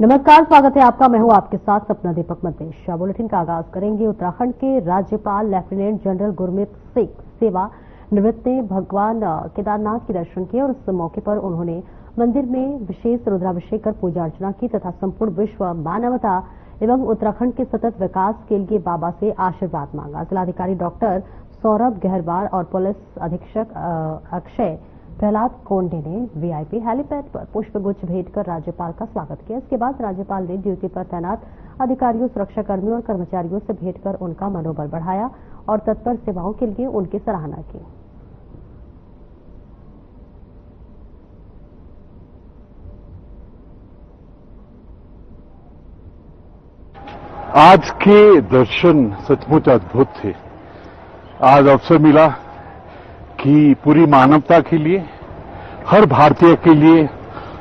नमस्कार, स्वागत है आपका। मैं हूं आपके साथ सपना दीपक मदेश। बुलेटिन का आगाज करेंगे। उत्तराखंड के राज्यपाल लेफ्टिनेंट जनरल गुरमीत सिंह सेवा निवृत्त ने भगवान केदारनाथ के दर्शन किए और इस मौके पर उन्होंने मंदिर में विशेष रुद्राभिषेक कर पूजा अर्चना की तथा संपूर्ण विश्व मानवता एवं उत्तराखंड के सतत विकास के लिए बाबा से आशीर्वाद मांगा। जिलाधिकारी डॉक्टर सौरभ गहरवार और पुलिस अधीक्षक अक्षय प्रहलाद कोंडे ने वीआईपी हेलीपैड पर पुष्पगुच्छ भेंट कर राज्यपाल का स्वागत किया। इसके बाद राज्यपाल ने ड्यूटी पर तैनात अधिकारियों, सुरक्षाकर्मियों और कर्मचारियों से भेंट कर उनका मनोबल बढ़ाया और तत्पर सेवाओं के लिए उनकी सराहना की। आज के दर्शन सचमुच अद्भुत थे। आज अवसर मिला कि पूरी मानवता के लिए, हर भारतीय के लिए,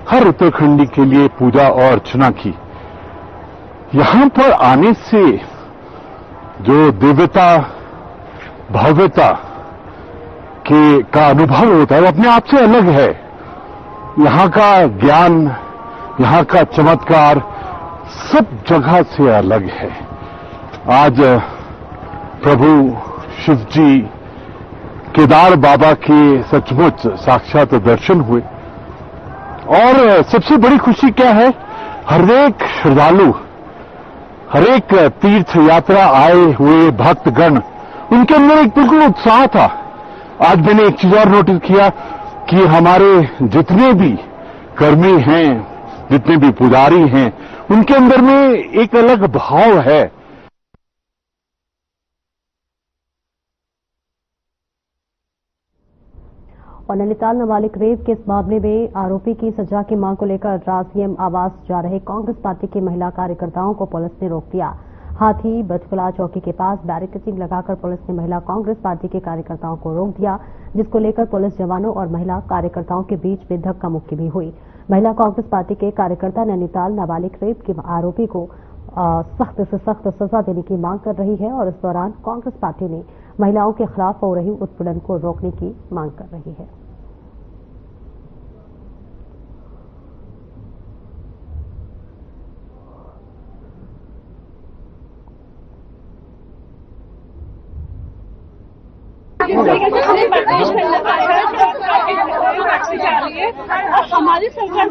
हर उत्तराखंडी के लिए पूजा और अर्चना की। यहां पर आने से जो दिव्यता, भव्यता का अनुभव होता है वो अपने आप से अलग है। यहां का ज्ञान, यहां का चमत्कार सब जगह से अलग है। आज प्रभु शिव जी, केदार बाबा के सचमुच साक्षात दर्शन हुए और सबसे बड़ी खुशी क्या है, हर एक श्रद्धालु, हर एक तीर्थ यात्रा आए हुए भक्तगण, उनके अंदर एक बिल्कुल उत्साह था। आज मैंने एक चीज और नोटिस किया कि हमारे जितने भी कर्मी हैं, जितने भी पुजारी हैं, उनके अंदर में एक अलग भाव है। और नैनीताल नाबालिग रेप के इस मामले में आरोपी की सजा की मांग को लेकर रासीएम आवास जा रहे कांग्रेस पार्टी की महिला कार्यकर्ताओं को पुलिस ने रोक दिया। हाथी बचकुला चौकी के पास बैरिकेडिंग लगाकर पुलिस ने महिला कांग्रेस पार्टी के कार्यकर्ताओं को रोक दिया, जिसको लेकर पुलिस जवानों और महिला कार्यकर्ताओं के बीच में धक्का मुक्की भी हुई। महिला कांग्रेस पार्टी के कार्यकर्ता नैनीताल नाबालिग रेप के आरोपी को सख्त से सख्त सजा देने की मांग कर रही है और इस दौरान कांग्रेस पार्टी ने महिलाओं के खिलाफ हो रही उत्पीड़न को रोकने की मांग कर रही है। हमारी सरकार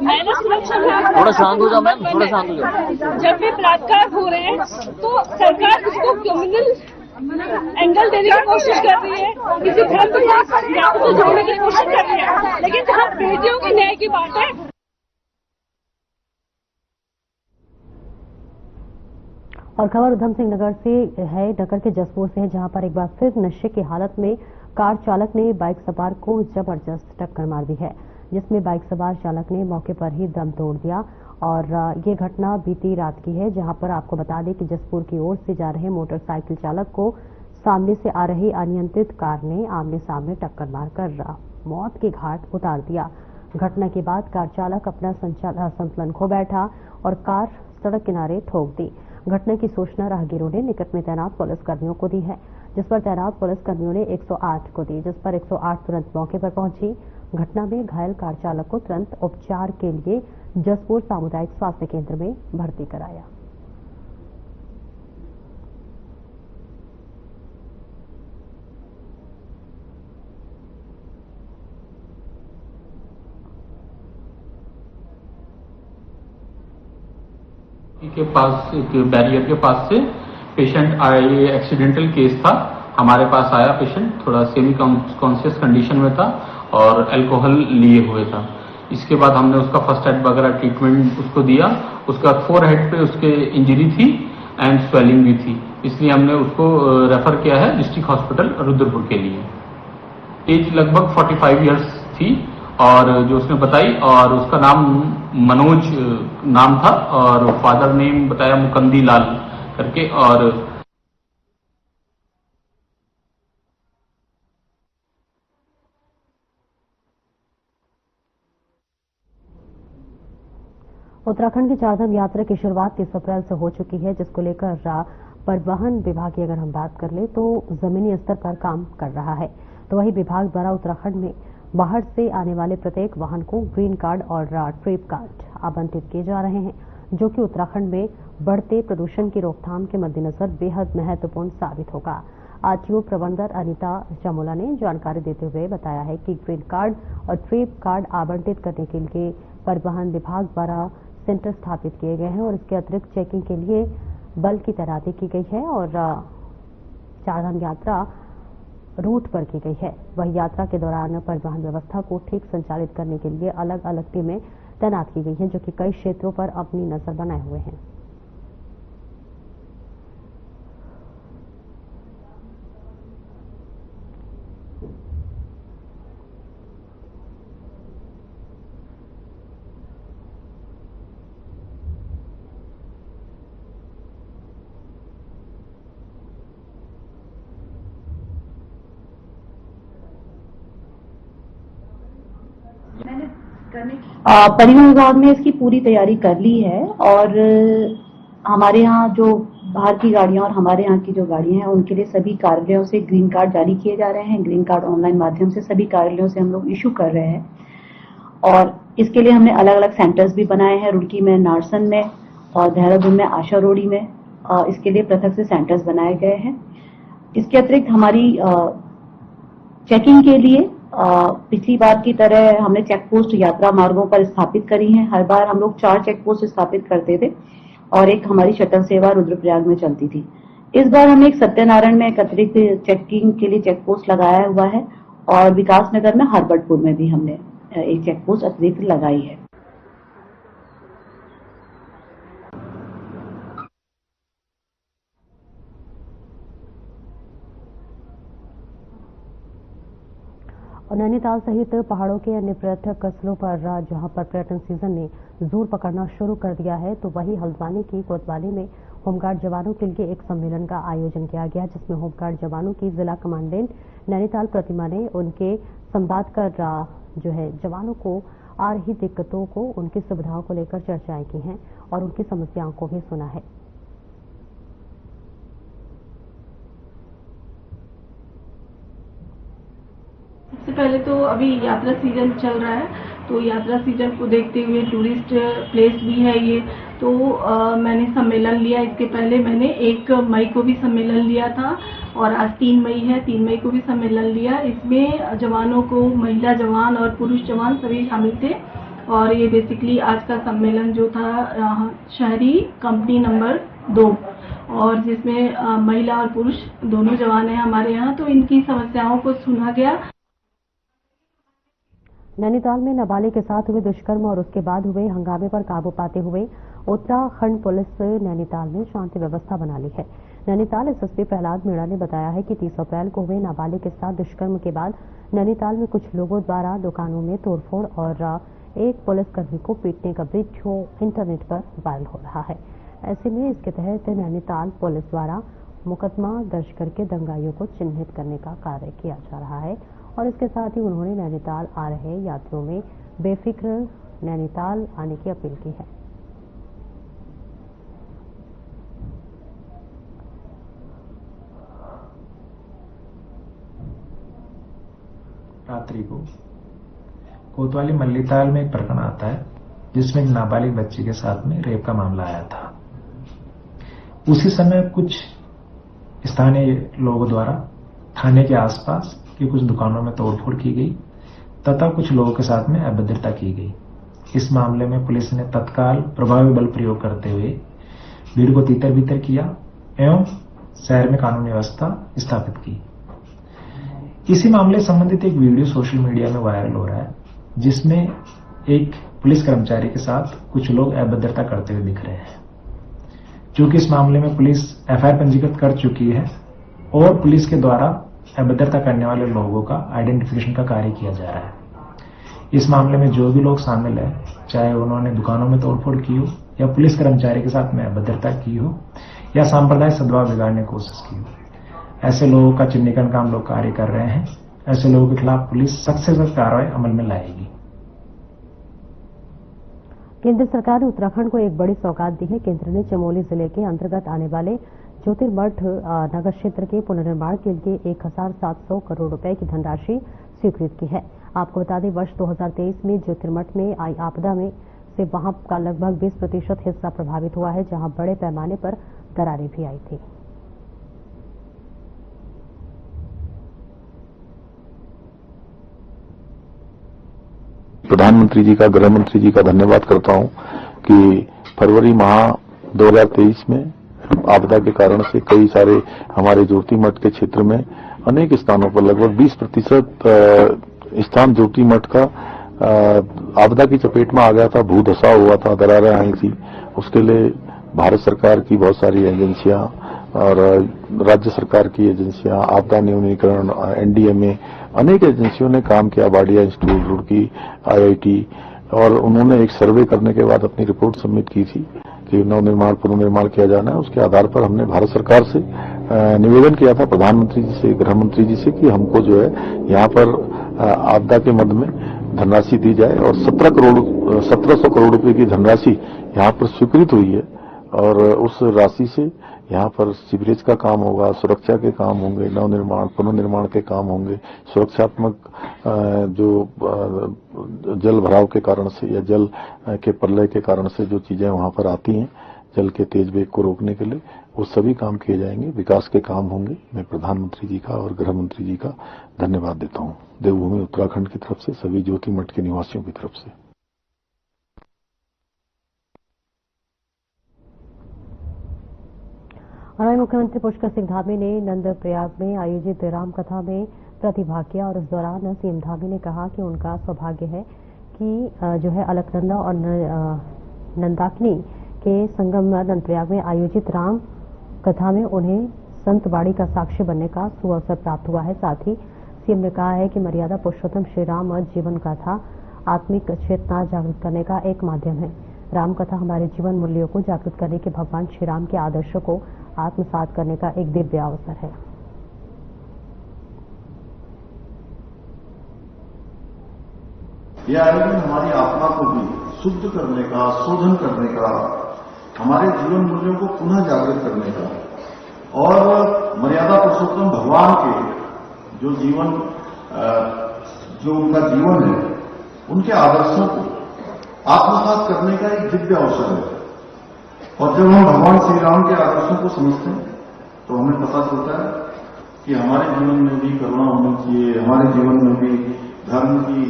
मैंने सुरक्षा, थोड़ा शांत हो जाओ मैम, थोड़ा शांत हो जाओ। जब भी बलात्कार हो रहे हैं तो सरकार उसको क्रिमिनल एंगल देने की कोशिश कर रही है, किसी धर्म को जोड़ने की कोशिश कर रही है, लेकिन जहाँ बेटियों के न्याय की बात है। और खबर उधम सिंह नगर से है, नगर के जसपुर से है, जहां पर एक बार फिर नशे की हालत में कार चालक ने बाइक सवार को जबरदस्त टक्कर मार दी है, जिसमें बाइक सवार चालक ने मौके पर ही दम तोड़ दिया। और ये घटना बीती रात की है, जहां पर आपको बता दें कि जसपुर की ओर से जा रहे मोटरसाइकिल चालक को सामने से आ रही अनियंत्रित कार ने आमने सामने टक्कर मारकर मौत के घाट उतार दिया। घटना के बाद कार चालक अपना संतुलन खो बैठा और कार सड़क किनारे ठोक दी। घटना की सूचना राहगीरों ने निकट में तैनात पुलिसकर्मियों को दी है, जिस पर तैनात पुलिसकर्मियों ने 108 को दी, जिस पर 108 तुरंत मौके पर पहुंची। घटना में घायल कार चालक को तुरंत उपचार के लिए जसपुर सामुदायिक स्वास्थ्य केंद्र में भर्ती कराया। के पास, एक बैरियर के पास से पेशेंट आया, ये एक्सीडेंटल केस था। हमारे पास आया पेशेंट, थोड़ा सेमी कॉन्शियस कंडीशन में था और अल्कोहल लिए हुए था। इसके बाद हमने उसका फर्स्ट एड वगैरह ट्रीटमेंट उसको दिया। उसका फोरहेड पे उसके इंजरी थी एंड स्वेलिंग भी थी, इसलिए हमने उसको रेफर किया है डिस्ट्रिक्ट हॉस्पिटल रुद्रपुर के लिए। एज लगभग 45 ईयर्स थी और जो उसने बताई, और उसका नाम मनोज नाम था और फादर नेम बताया मुकंदी लाल करके। और उत्तराखंड की चारधाम यात्रा की शुरुआत 30 अप्रैल से हो चुकी है, जिसको लेकर परिवहन विभाग की अगर हम बात कर ले तो जमीनी स्तर पर काम कर रहा है। तो वही विभाग द्वारा उत्तराखंड में बाहर से आने वाले प्रत्येक वाहन को ग्रीन कार्ड और ट्रिप कार्ड आवंटित किए जा रहे हैं, जो कि उत्तराखंड में बढ़ते प्रदूषण की रोकथाम के मद्देनजर बेहद महत्वपूर्ण साबित होगा। आरटीओ प्रबंधक अनीता चामोला ने जानकारी देते हुए बताया है कि ग्रीन कार्ड और ट्रिप कार्ड आवंटित करने के लिए परिवहन विभाग द्वारा सेंटर स्थापित किए गए हैं और इसके अतिरिक्त चेकिंग के लिए बल की तैनाती की गई है और चारधाम यात्रा रूट पर की गई है। वही यात्रा के दौरान परिवहन व्यवस्था को ठीक संचालित करने के लिए अलग अलग टीमें तैनात की गई हैं, जो कि कई क्षेत्रों पर अपनी नजर बनाए हुए हैं। परिवहन विभाग ने इसकी पूरी तैयारी कर ली है और हमारे यहाँ जो बाहर की गाड़ियां और हमारे यहाँ की जो गाड़ियां हैं उनके लिए सभी कार्यालयों से ग्रीन कार्ड जारी किए जा रहे हैं। ग्रीन कार्ड ऑनलाइन माध्यम से सभी कार्यालयों से हम लोग इशू कर रहे हैं और इसके लिए हमने अलग अलग सेंटर्स भी बनाए हैं। रुड़की में, नारसन में और देहरादून में आशा रोड़ी में इसके लिए पृथक से सेंटर्स बनाए गए हैं। इसके अतिरिक्त हमारी चेकिंग के लिए पिछली बार की तरह हमने चेक पोस्ट यात्रा मार्गों पर स्थापित करी हैं। हर बार हम लोग 4 चेक पोस्ट स्थापित करते थे और एक हमारी शटल सेवा रुद्रप्रयाग में चलती थी। इस बार हमने एक सत्यनारायण में एक अतिरिक्त चेकिंग के लिए चेक पोस्ट लगाया हुआ है और विकासनगर में हरबटपुर में भी हमने एक चेक पोस्ट अतिरिक्त लगाई है। और नैनीताल सहित पहाड़ों के अन्य पर्यटक स्थलों पर जहां पर पर्यटन सीजन ने जोर पकड़ना शुरू कर दिया है, तो वही हल्द्वानी की कोतवाली में होमगार्ड जवानों के लिए एक सम्मेलन का आयोजन किया गया, जिसमें होमगार्ड जवानों की जिला कमांडेंट नैनीताल प्रतिमा ने उनके संवाद कर जो है जवानों को आ रही दिक्कतों को, उनकी सुविधाओं को लेकर चर्चाएं की हैं और उनकी समस्याओं को भी सुना है। सबसे पहले तो अभी यात्रा सीजन चल रहा है, तो यात्रा सीजन को देखते हुए टूरिस्ट प्लेस भी है ये, तो मैंने सम्मेलन लिया। इसके पहले मैंने 1 मई को भी सम्मेलन लिया था और आज 3 मई है, 3 मई को भी सम्मेलन लिया। इसमें जवानों को, महिला जवान और पुरुष जवान सभी शामिल थे और ये बेसिकली आज का सम्मेलन जो था शहरी कंपनी नंबर 2 और जिसमें महिला और पुरुष दोनों जवान हैं हमारे यहाँ, तो इनकी समस्याओं को सुना गया। नैनीताल में नाबालिग के साथ हुए दुष्कर्म और उसके बाद हुए हंगामे पर काबू पाते हुए उत्तराखंड पुलिस नैनीताल में शांति व्यवस्था बना ली है। नैनीताल एसएसपी प्रहलाद मीणा ने बताया है कि 30 अप्रैल को हुए नाबालिग के साथ दुष्कर्म के बाद नैनीताल में कुछ लोगों द्वारा दुकानों में तोड़फोड़ और एक पुलिसकर्मी को पीटने का वीडियो इंटरनेट पर वायरल हो रहा है। ऐसे में इसके तहत नैनीताल पुलिस द्वारा मुकदमा दर्ज करके दंगाइयों को चिन्हित करने का कार्य किया जा रहा है और इसके साथ ही उन्होंने नैनीताल आ रहे यात्रियों में बेफिक्र नैनीताल आने की अपील की है। रात्रि को कोतवाली मल्लीताल में एक प्रकरण आता है जिसमें एक नाबालिग बच्ची के साथ में रेप का मामला आया था। उसी समय कुछ स्थानीय लोगों द्वारा थाने के आसपास की कुछ दुकानों में तोड़फोड़ की गई तथा कुछ लोगों के साथ में अभद्रता की गई। इस मामले में पुलिस ने तत्काल प्रभावी बल प्रयोग करते हुए भीड़ को तीतर बीतर किया एवं शहर में कानून व्यवस्था स्थापित की। इसी मामले संबंधित एक वीडियो सोशल मीडिया में वायरल हो रहा है जिसमें एक पुलिस कर्मचारी के साथ कुछ लोग अभद्रता करते हुए दिख रहे हैं। चूंकि इस मामले में पुलिस एफआईआर पंजीकृत कर चुकी है और पुलिस के द्वारा अभद्रता करने वाले लोगों का आइडेंटिफिकेशन का कार्य किया जा रहा है। इस मामले में जो भी लोग शामिल है, चाहे उन्होंने दुकानों में तोड़फोड़ की हो या पुलिस कर्मचारी के साथ में अभद्रता की हो या सांप्रदायिक सद्भाव बिगाड़ने की कोशिश की हो, ऐसे लोगों का चिन्हीकरण का हम लोग कार्य कर रहे हैं। ऐसे लोगों के खिलाफ पुलिस सख्त से सख्त कार्रवाई अमल में लाएगी। केंद्र सरकार ने उत्तराखंड को एक बड़ी सौगात दी है। केंद्र ने चमोली जिले के अंतर्गत आने वाले ज्योतिर्मठ नगर क्षेत्र के पुनर्निर्माण के लिए 1700 करोड़ रुपए की धनराशि स्वीकृत की है। आपको बता दें वर्ष 2023 में ज्योतिर्मठ में आई आपदा में से वहां का लगभग 20% हिस्सा प्रभावित हुआ है, जहां बड़े पैमाने पर दरारें भी आई थी। प्रधानमंत्री जी का, गृह मंत्री जी का धन्यवाद करता हूं कि फरवरी माह 2023 में आपदा के कारण से कई सारे हमारे ज्योतिर्मठ के क्षेत्र में अनेक स्थानों पर लगभग 20% स्थान ज्योतिर्मठ का आपदा की चपेट में आ गया था, भू धसाव हुआ था, दरारें आई थी। उसके लिए भारत सरकार की बहुत सारी एजेंसियां और राज्य सरकार की एजेंसियां, आपदा न्यूनीकरण, एनडीएमए, अनेक एजेंसियों ने काम किया, वाडिया इंस्टीट्यूट रुड़की, आईआईटी, और उन्होंने एक सर्वे करने के बाद अपनी रिपोर्ट सबमिट की थी कि नवनिर्माण पुनर्निर्माण किया जाना है। उसके आधार पर हमने भारत सरकार से निवेदन किया था, प्रधानमंत्री जी से, गृह मंत्री जी से, कि हमको जो है यहाँ पर आपदा के मद में धनराशि दी जाए, और 1700 करोड़ रुपए की धनराशि यहाँ पर स्वीकृत हुई है। और उस राशि से यहाँ पर सीवरेज का काम होगा, सुरक्षा के काम होंगे, नवनिर्माण पुनर्निर्माण के काम होंगे, सुरक्षात्मक जो जल भराव के कारण से या जल के प्रलय के कारण से जो चीजें वहां पर आती हैं, जल के तेज वेग को रोकने के लिए, वो सभी काम किए जाएंगे, विकास के काम होंगे। मैं प्रधानमंत्री जी का और गृह मंत्री जी का धन्यवाद देता हूं, देवभूमि उत्तराखंड की तरफ से, सभी ज्योतिर्मठ के निवासियों की तरफ से। हमारे मुख्यमंत्री पुष्कर सिंह धामी ने नंदप्रयाग में आयोजित राम कथा में प्रतिभाग किया, और इस दौरान सीएम धामी ने कहा कि उनका सौभाग्य है कि जो है अलकनंदा और नंदाकिनी के संगम नंदप्रयाग में आयोजित राम कथा में उन्हें संत बाड़ी का साक्षी बनने का सुअवसर प्राप्त हुआ है। साथ ही सीएम ने कहा है कि मर्यादा पुरुषोत्तम श्री राम जीवन गाथा आत्मिक चेतना जागृत करने का एक माध्यम है। राम कथा हमारे जीवन मूल्यों को जागृत करने के भगवान श्री राम के आदर्शों को आत्मसात करने का एक दिव्य अवसर है। यह आयोजन हमारी आत्मा को भी शुद्ध करने का, शोधन करने का, हमारे जीवन मूल्यों को पुनः जागृत करने का, और मर्यादा पुरुषोत्तम भगवान के जो जीवन, जो उनका जीवन है, उनके आदर्शों को आत्मसात करने का एक दिव्य अवसर है। और जब हम भगवान श्री राम के आदर्शों को समझते हैं तो हमें पता चलता है कि हमारे जीवन में भी करुणा होनी चाहिए, हमारे जीवन में भी धर्म की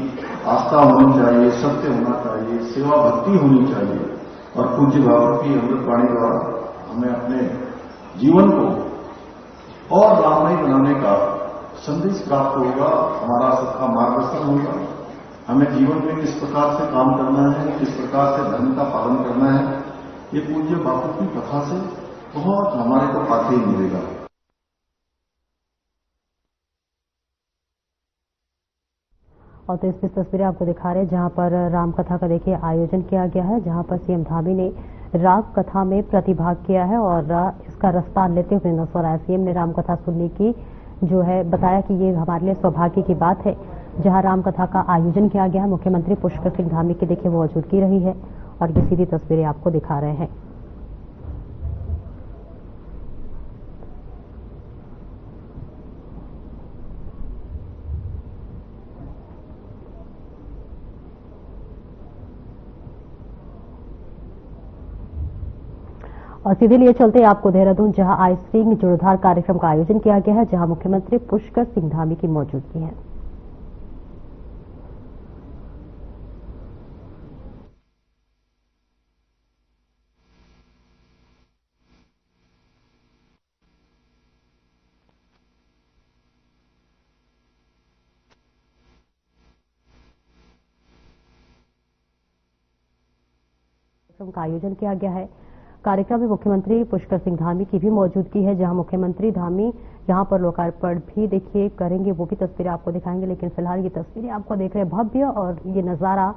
आस्था होनी चाहिए, सत्य होना चाहिए, सेवा भक्ति होनी चाहिए। और पूज्य बाबा की अमृतवाणी द्वारा हमें अपने जीवन को और राममय बनाने का संदेश प्राप्त होगा, हमारा सबका मार्गदर्शन होगा। हमें जीवन में किस प्रकार से काम करना है, किस प्रकार से धर्म का पालन करना है, ये पूज्य बापू की कथा से बहुत हमारे को पाते ही मिलेगा। और तो इसकी तस्वीरें आपको दिखा रहे हैं जहां पर राम कथा का देखिए आयोजन किया गया है, जहां पर सीएम धामी ने राम कथा में प्रतिभाग किया है और इसका रफ्तार लेते हुए नजर आया। सीएम ने राम कथा सुनने की जो है बताया कि ये हमारे लिए सौभाग्य की बात है जहां राम कथा का आयोजन किया गया है। मुख्यमंत्री पुष्कर सिंह धामी की देखिए वो मौजूदगी रही है और ये सीधी तस्वीरें आपको दिखा रहे हैं। और सीधे लिए चलते आपको देहरादून जहां आइसक्रीम जीर्णोद्धार कार्यक्रम का आयोजन किया गया है, जहां मुख्यमंत्री पुष्कर सिंह धामी की मौजूदगी है। का आयोजन किया गया है। कार्यक्रम में मुख्यमंत्री पुष्कर सिंह धामी की भी मौजूदगी है, जहां मुख्यमंत्री धामी यहां पर लोकार्पण भी देखिए करेंगे, वो भी तस्वीरें आपको दिखाएंगे। लेकिन फिलहाल ये तस्वीरें आपको देख रहे हैं भव्य और ये नजारा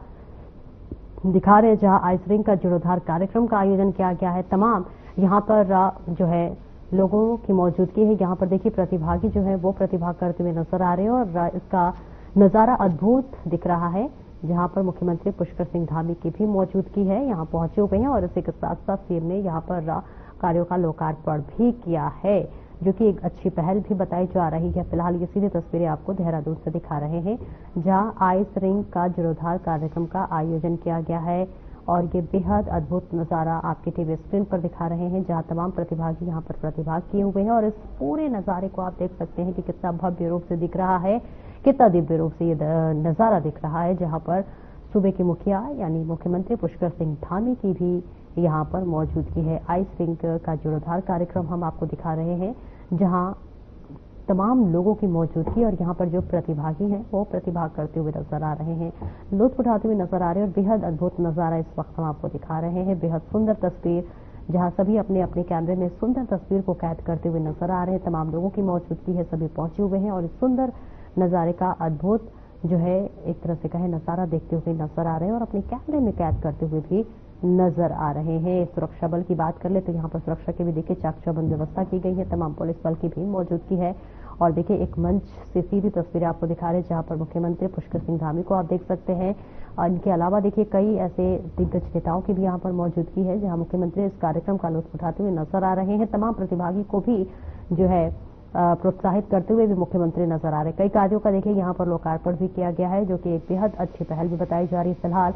दिखा रहे हैं जहां आइसक्रीम का जीर्णोद्धार कार्यक्रम का आयोजन किया गया है। तमाम यहां पर जो है लोगों की मौजूदगी है। यहाँ पर देखिए प्रतिभागी जो है वो प्रतिभाग करते हुए नजर आ रहे हैं और इसका नजारा अद्भुत दिख रहा है, जहां पर मुख्यमंत्री पुष्कर सिंह धामी की भी मौजूदगी है, यहाँ पहुंचे हुए हैं और इसी के साथ साथ सीएम ने यहाँ पर कार्यों का लोकार्पण भी किया है। जो कि एक अच्छी पहल भी बताई जा रही है। फिलहाल ये सीधी तस्वीरें आपको देहरादून से दिखा रहे हैं, जहां आइस रिंग का जीर्णोद्धार कार्यक्रम का आयोजन किया गया है और ये बेहद अद्भुत नजारा आपके टीवी स्क्रीन पर दिखा रहे हैं, जहां तमाम प्रतिभागी यहां पर प्रतिभाग किए हुए हैं और इस पूरे नजारे को आप देख सकते हैं कि कितना भव्य रूप से दिख रहा है, कितना दिव्य रूप से ये नजारा दिख रहा है, जहां पर सूबे के मुखिया यानी मुख्यमंत्री पुष्कर सिंह धामी की भी यहां पर मौजूदगी है। आइस रिंग का जीर्णोद्धार कार्यक्रम हम आपको दिखा रहे हैं, जहां तमाम लोगों की मौजूदगी और यहाँ पर जो प्रतिभागी हैं वो प्रतिभाग करते हुए नजर आ रहे हैं, लुत्फ उठाते हुए नजर आ रहे हैं और बेहद अद्भुत नजारा इस वक्त हम आपको दिखा रहे हैं। बेहद सुंदर तस्वीर, जहाँ सभी अपने अपने कैमरे में सुंदर तस्वीर को कैद करते हुए नजर आ रहे हैं। तमाम लोगों की मौजूदगी है, सभी पहुंचे हुए हैं और इस सुंदर नजारे का अद्भुत जो है एक तरह से कहे नजारा देखते हुए नजर आ रहे हैं और अपने कैमरे में कैद करते हुए भी नजर आ रहे हैं। सुरक्षा बल की बात कर ले तो यहाँ पर सुरक्षा की भी देखिए चाक चौबंद व्यवस्था की गई है, तमाम पुलिस बल की भी मौजूदगी है और देखिए एक मंच से सीधी तस्वीरें आपको दिखा रहे हैं, जहां पर मुख्यमंत्री पुष्कर सिंह धामी को आप देख सकते हैं और इनके अलावा देखिए कई ऐसे दिग्गज नेताओं की भी यहाँ पर मौजूदगी है, जहां मुख्यमंत्री इस कार्यक्रम का लुत्फ उठाते हुए नजर आ रहे हैं। तमाम प्रतिभागी को भी जो है प्रोत्साहित करते हुए भी मुख्यमंत्री नजर आ रहे हैं। कई कार्यों का देखिए यहाँ पर लोकार्पण भी किया गया है, जो कि एक बेहद अच्छी पहल भी बताई जा रही है। फिलहाल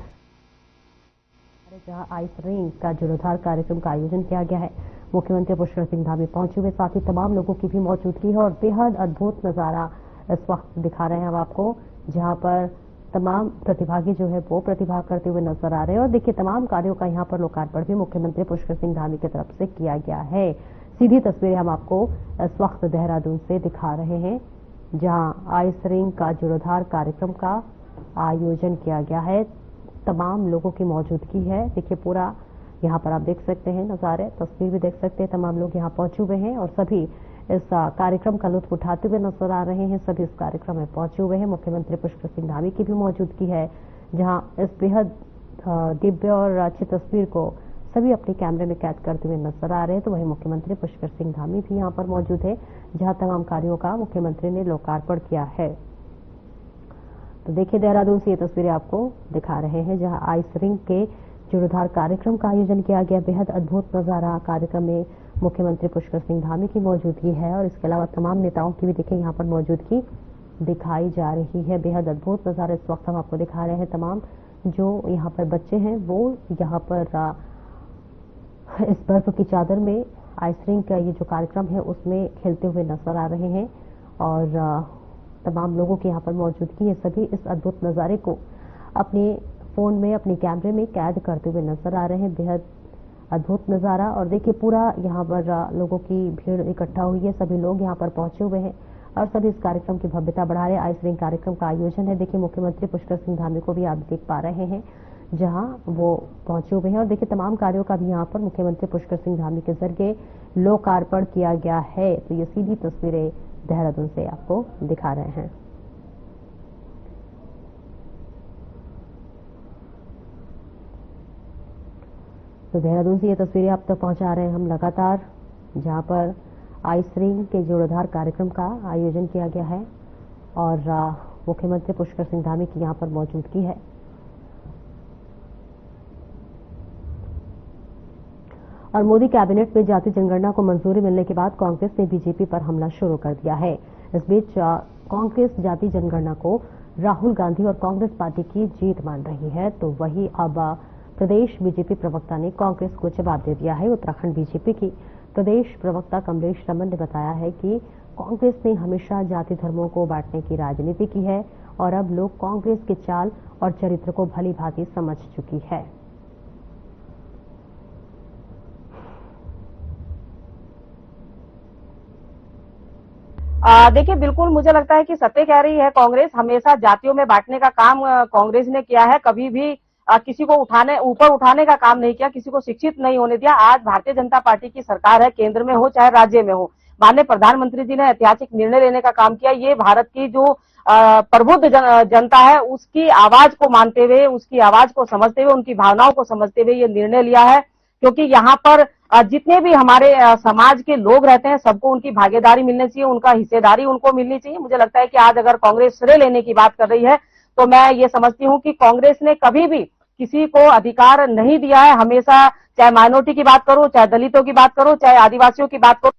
जहां आइस रिंग का जीर्णोद्धार कार्यक्रम का आयोजन किया गया है, मुख्यमंत्री पुष्कर सिंह धामी पहुंचे हुए, साथ ही तमाम लोगों की भी मौजूदगी है और बेहद अद्भुत नजारा इस वक्त दिखा रहे हैं हम आपको, जहां पर तमाम प्रतिभागी जो है वो प्रतिभाग करते हुए नजर आ रहे हैं और देखिए तमाम कार्यों का यहाँ पर लोकार्पण भी मुख्यमंत्री पुष्कर सिंह धामी की तरफ से किया गया है। सीधी तस्वीरें हम आपको इस वक्त देहरादून से दिखा रहे हैं, जहां आइस रिंग का जीर्णोद्धार कार्यक्रम का आयोजन किया गया है, तमाम लोगों की मौजूदगी है। देखिए पूरा यहाँ पर आप देख सकते हैं नजारे, तस्वीर भी देख सकते हैं, तमाम लोग यहाँ पहुंचे हुए हैं और सभी इस कार्यक्रम का लुत्फ उठाते हुए नजर आ रहे हैं। सभी इस कार्यक्रम में पहुंचे हुए हैं। मुख्यमंत्री पुष्कर सिंह धामी की भी मौजूदगी है, जहां इस बेहद दिव्य और अच्छी तस्वीर को सभी अपने कैमरे में कैद करते हुए नजर आ रहे हैं। तो वहीं मुख्यमंत्री पुष्कर सिंह धामी भी यहाँ पर मौजूद है, जहां तमाम कार्यों का मुख्यमंत्री ने लोकार्पण किया है। तो देखिए देहरादून से ये तस्वीरें आपको दिखा रहे हैं, जहां आइस रिंग के जीर्णोद्धार कार्यक्रम का आयोजन किया गया। बेहद अद्भुत नजारा, कार्यक्रम में मुख्यमंत्री पुष्कर सिंह धामी की मौजूदगी है और इसके अलावा तमाम नेताओं की भी देखिए यहाँ पर मौजूदगी दिखाई जा रही है। बेहद अद्भुत नजारा इस वक्त हम आपको दिखा रहे हैं। तमाम जो यहाँ पर बच्चे हैं वो यहाँ पर इस बर्फ की चादर में आइस रिंग का ये जो कार्यक्रम है उसमें खेलते हुए नजर आ रहे हैं और तमाम लोगों की यहाँ पर मौजूदगी है। सभी इस अद्भुत नजारे को अपने फोन में, अपने कैमरे में कैद करते हुए नजर आ रहे हैं। बेहद अद्भुत नजारा और देखिए पूरा यहाँ पर लोगों की भीड़ इकट्ठा हुई है, सभी लोग यहाँ पर पहुंचे हुए हैं और सभी इस कार्यक्रम की भव्यता बढ़ा रहे हैं। आइस रिंग कार्यक्रम का आयोजन है, देखिए मुख्यमंत्री पुष्कर सिंह धामी को भी आप देख पा रहे हैं, जहां वो पहुंचे हुए हैं और देखिए तमाम कार्यों का भी यहाँ पर मुख्यमंत्री पुष्कर सिंह धामी के जरिए लोकार्पण किया गया है। तो ये सीधी तस्वीरें देहरादून से आपको दिखा रहे हैं। तो देहरादून से ये तस्वीरें आप तक पहुंचा रहे हैं हम लगातार, जहां पर आइस रिंग के जीर्णोद्धार कार्यक्रम का आयोजन किया गया है और मुख्यमंत्री पुष्कर सिंह धामी की यहां पर मौजूदगी है। और मोदी कैबिनेट में जाति जनगणना को मंजूरी मिलने के बाद कांग्रेस ने बीजेपी पर हमला शुरू कर दिया है। इस बीच कांग्रेस जाति जनगणना को राहुल गांधी और कांग्रेस पार्टी की जीत मान रही है, तो वही अब प्रदेश बीजेपी प्रवक्ता ने कांग्रेस को जवाब दे दिया है। उत्तराखंड बीजेपी की प्रदेश प्रवक्ता कमलेश रमन ने बताया है कि कांग्रेस ने हमेशा जाति धर्मों को बांटने की राजनीति की है और अब लोग कांग्रेस के चाल और चरित्र को भली भांति समझ चुकी है। देखिए बिल्कुल मुझे लगता है कि सत्य कह रही है कांग्रेस। हमेशा जातियों में बांटने का काम कांग्रेस ने किया है, कभी भी किसी को ऊपर उठाने का काम नहीं किया, किसी को शिक्षित नहीं होने दिया। आज भारतीय जनता पार्टी की सरकार है, केंद्र में हो चाहे राज्य में हो, माननीय प्रधानमंत्री जी ने ऐतिहासिक निर्णय लेने का काम किया। ये भारत की जो प्रबुद्ध जनता है उसकी आवाज को मानते हुए, उसकी आवाज को समझते हुए, उनकी भावनाओं को समझते हुए ये निर्णय लिया है, क्योंकि यहाँ पर जितने भी हमारे समाज के लोग रहते हैं सबको उनकी भागीदारी मिलनी चाहिए, उनका हिस्सेदारी उनको मिलनी चाहिए। मुझे लगता है कि आज अगर कांग्रेस श्रेय लेने की बात कर रही है तो मैं ये समझती हूँ कि कांग्रेस ने कभी भी किसी को अधिकार नहीं दिया है। हमेशा चाहे माइनॉरिटी की बात करो, चाहे दलितों की बात करो, चाहे आदिवासियों की बात करो,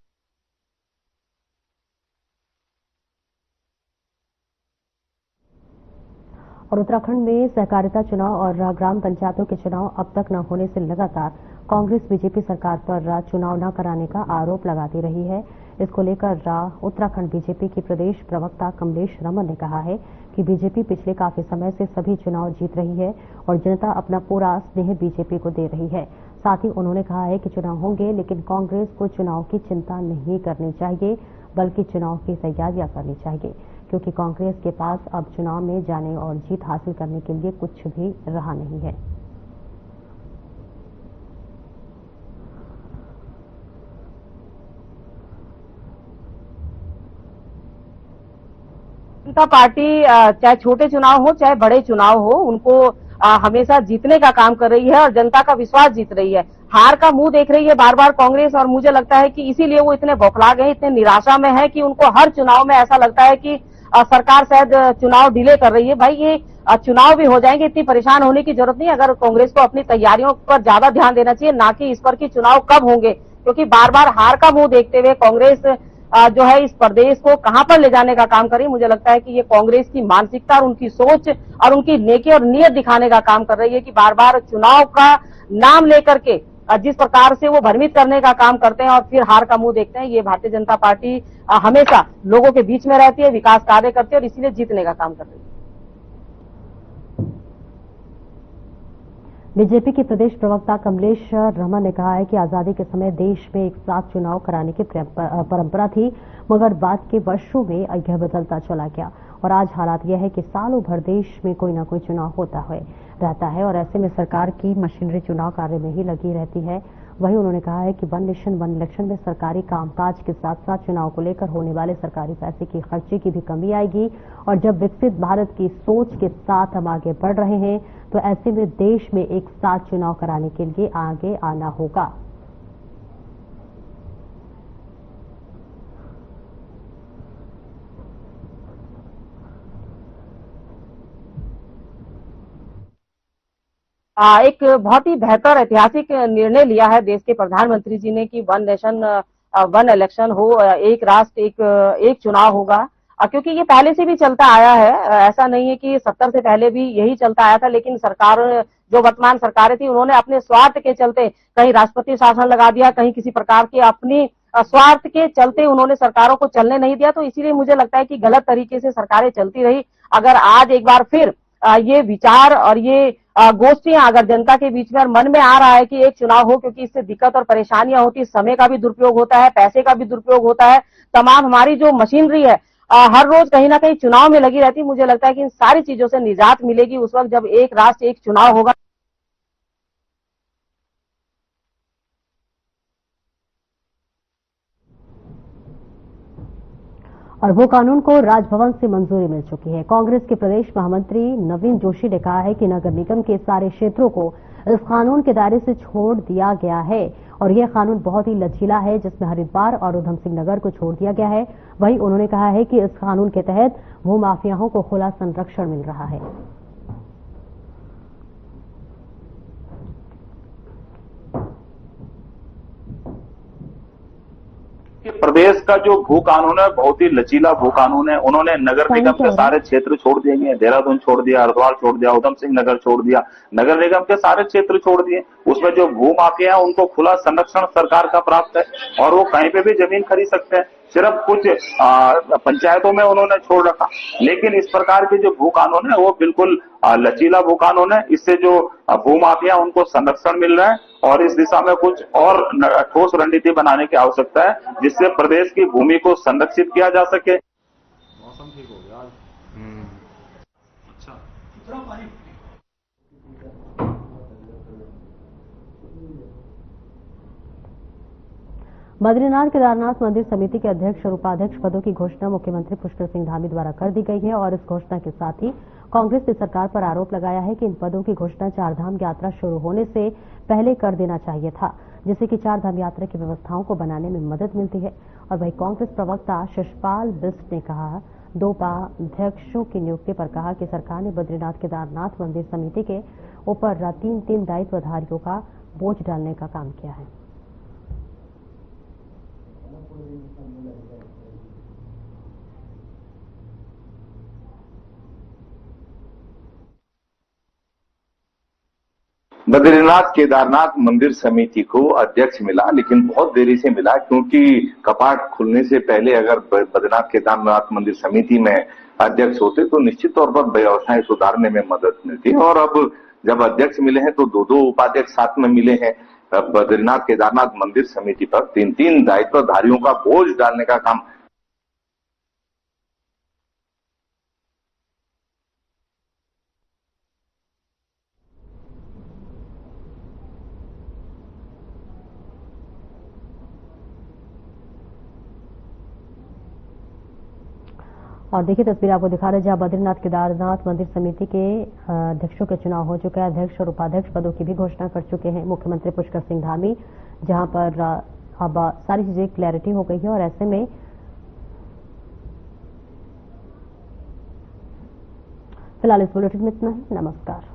और उत्तराखंड में सहकारिता चुनाव और ग्राम पंचायतों के चुनाव अब तक न होने से लगातार कांग्रेस बीजेपी सरकार पर चुनाव न कराने का आरोप लगाती रही है। इसको लेकर उत्तराखंड बीजेपी की प्रदेश प्रवक्ता कमलेश रमन ने कहा है कि बीजेपी पिछले काफी समय से सभी चुनाव जीत रही है और जनता अपना पूरा स्नेह बीजेपी को दे रही है। साथ ही उन्होंने कहा है कि चुनाव होंगे, लेकिन कांग्रेस को चुनाव की चिंता नहीं करनी चाहिए, बल्कि चुनाव की तैयारियां करनी चाहिए, क्योंकि कांग्रेस के पास अब चुनाव में जाने और जीत हासिल करने के लिए कुछ भी रहा नहीं है। जनता पार्टी चाहे छोटे चुनाव हो चाहे बड़े चुनाव हो, उनको हमेशा जीतने का काम कर रही है और जनता का विश्वास जीत रही है। हार का मुंह देख रही है बार बार कांग्रेस, और मुझे लगता है कि इसीलिए वो इतने बौखला गए, इतने निराशा में है कि उनको हर चुनाव में ऐसा लगता है कि सरकार शायद चुनाव डिले कर रही है। भाई ये चुनाव भी हो जाएंगे, इतनी परेशान होने की जरूरत नहीं। अगर कांग्रेस को अपनी तैयारियों पर ज्यादा ध्यान देना चाहिए, ना कि इस पर कि चुनाव कब होंगे, क्योंकि बार बार हार का मुंह देखते हुए कांग्रेस जो है इस प्रदेश को कहां पर ले जाने का काम कर रही है। मुझे लगता है कि ये कांग्रेस की मानसिकता और उनकी सोच और उनकी नेकी और नीयत दिखाने का काम कर रही है कि बार बार चुनाव का नाम लेकर के जिस प्रकार से वो भ्रमित करने का काम करते हैं और फिर हार का मुंह देखते हैं। ये भारतीय जनता पार्टी हमेशा लोगों के बीच में रहती है, विकास कार्य करती है और इसीलिए जीतने का काम कर रही है। बीजेपी के प्रदेश प्रवक्ता कमलेश रमन ने कहा है कि आजादी के समय देश में एक साथ चुनाव कराने की परंपरा थी, मगर बाद के वर्षों में यह बदलता चला गया और आज हालात यह है कि सालों भर देश में कोई ना कोई चुनाव होता रहता है और ऐसे में सरकार की मशीनरी चुनाव कार्य में ही लगी रहती है। वहीं उन्होंने कहा है कि वन नेशन वन इलेक्शन में सरकारी कामकाज के साथ साथ चुनाव को लेकर होने वाले सरकारी पैसे की खर्चे की भी कमी आएगी और जब विकसित भारत की सोच के साथ हम आगे बढ़ रहे हैं तो ऐसे में देश में एक साथ चुनाव कराने के लिए आगे आना होगा। एक बहुत ही बेहतर ऐतिहासिक निर्णय लिया है देश के प्रधानमंत्री जी ने कि वन नेशन वन इलेक्शन हो, एक राष्ट्र एक चुनाव होगा, क्योंकि ये पहले से भी चलता आया है। ऐसा नहीं है कि 70 से पहले भी यही चलता आया था, लेकिन सरकार जो वर्तमान सरकारें थी उन्होंने अपने स्वार्थ के चलते कहीं राष्ट्रपति शासन लगा दिया, कहीं किसी प्रकार की अपनी स्वार्थ के चलते उन्होंने सरकारों को चलने नहीं दिया। तो इसीलिए मुझे लगता है कि गलत तरीके से सरकारें चलती रही। अगर आज एक बार फिर ये विचार और ये गोष्ठियां अगर जनता के बीच में और मन में आ रहा है कि एक चुनाव हो, क्योंकि इससे दिक्कत और परेशानियां होती, समय का भी दुरुपयोग होता है, पैसे का भी दुरुपयोग होता है, तमाम हमारी जो मशीनरी है हर रोज कहीं ना कहीं चुनाव में लगी रहती। मुझे लगता है कि इन सारी चीजों से निजात मिलेगी उस वक्त जब एक राष्ट्र एक चुनाव होगा। और वो कानून को राजभवन से मंजूरी मिल चुकी है। कांग्रेस के प्रदेश महामंत्री नवीन जोशी ने कहा है कि नगर निगम के सारे क्षेत्रों को इस कानून के दायरे से छोड़ दिया गया है और यह कानून बहुत ही लचीला है, जिसमें हरिद्वार और उधम सिंह नगर को छोड़ दिया गया है। वहीं उन्होंने कहा है कि इस कानून के तहत भूमाफियाओं को खुला संरक्षण मिल रहा है। प्रदेश का जो भू कानून है बहुत ही लचीला भू कानून है। उन्होंने नगर निगम के सारे क्षेत्र छोड़ दिए, देहरादून छोड़ दिया, हरिद्वार छोड़ दिया, उधम सिंह नगर छोड़ दिया, नगर निगम के सारे क्षेत्र छोड़ दिए। उसमें जो भू माफिया है उनको खुला संरक्षण सरकार का प्राप्त है और वो कहीं पे भी जमीन खरीद सकते हैं। सिर्फ कुछ पंचायतों में उन्होंने छोड़ रखा, लेकिन इस प्रकार के जो भू कानून है वो बिल्कुल लचीला भू कानून है। इससे जो भू माफिया उनको संरक्षण मिल रहा है और इस दिशा में कुछ और ठोस रणनीति बनाने की आवश्यकता है जिससे प्रदेश की भूमि को संरक्षित किया जा सके। मौसम ठीक हो गया आज। अच्छा बद्रीनाथ केदारनाथ मंदिर समिति के अध्यक्ष और उपाध्यक्ष पदों की घोषणा मुख्यमंत्री पुष्कर सिंह धामी द्वारा कर दी गई है और इस घोषणा के साथ ही कांग्रेस ने सरकार पर आरोप लगाया है कि इन पदों की घोषणा चारधाम यात्रा शुरू होने से पहले कर देना चाहिए था, जिससे कि चारधाम यात्रा की व्यवस्थाओं को बनाने में मदद मिलती है। और वहीं कांग्रेस प्रवक्ता शशपाल बिष्ट ने कहा 2 उपाध्यक्षों की नियुक्ति पर कहा कि सरकार ने बद्रीनाथ केदारनाथ मंदिर समिति के ऊपर 3 दायित्वधारियों का बोझ डालने का काम किया है। बद्रीनाथ केदारनाथ मंदिर समिति को अध्यक्ष मिला, लेकिन बहुत देरी से मिला, क्योंकि कपाट खुलने से पहले अगर बद्रीनाथ केदारनाथ मंदिर समिति में अध्यक्ष होते तो निश्चित तौर पर व्यवस्थाएं सुधारने में मदद मिलती। और अब जब अध्यक्ष मिले हैं तो दो उपाध्यक्ष साथ में मिले हैं। बद्रीनाथ केदारनाथ मंदिर समिति पर 3 दायित्वधारियों का बोझ डालने का काम और देखिए तस्वीर आपको दिखा रहे हैं जहां बद्रीनाथ केदारनाथ मंदिर समिति के अध्यक्षों के चुनाव हो चुके हैं। अध्यक्ष और उपाध्यक्ष पदों की भी घोषणा कर चुके हैं मुख्यमंत्री पुष्कर सिंह धामी, जहां पर अब सारी चीजें क्लैरिटी हो गई है। और ऐसे में फिलहाल इस बुलेटिन में इतना ही। नमस्कार।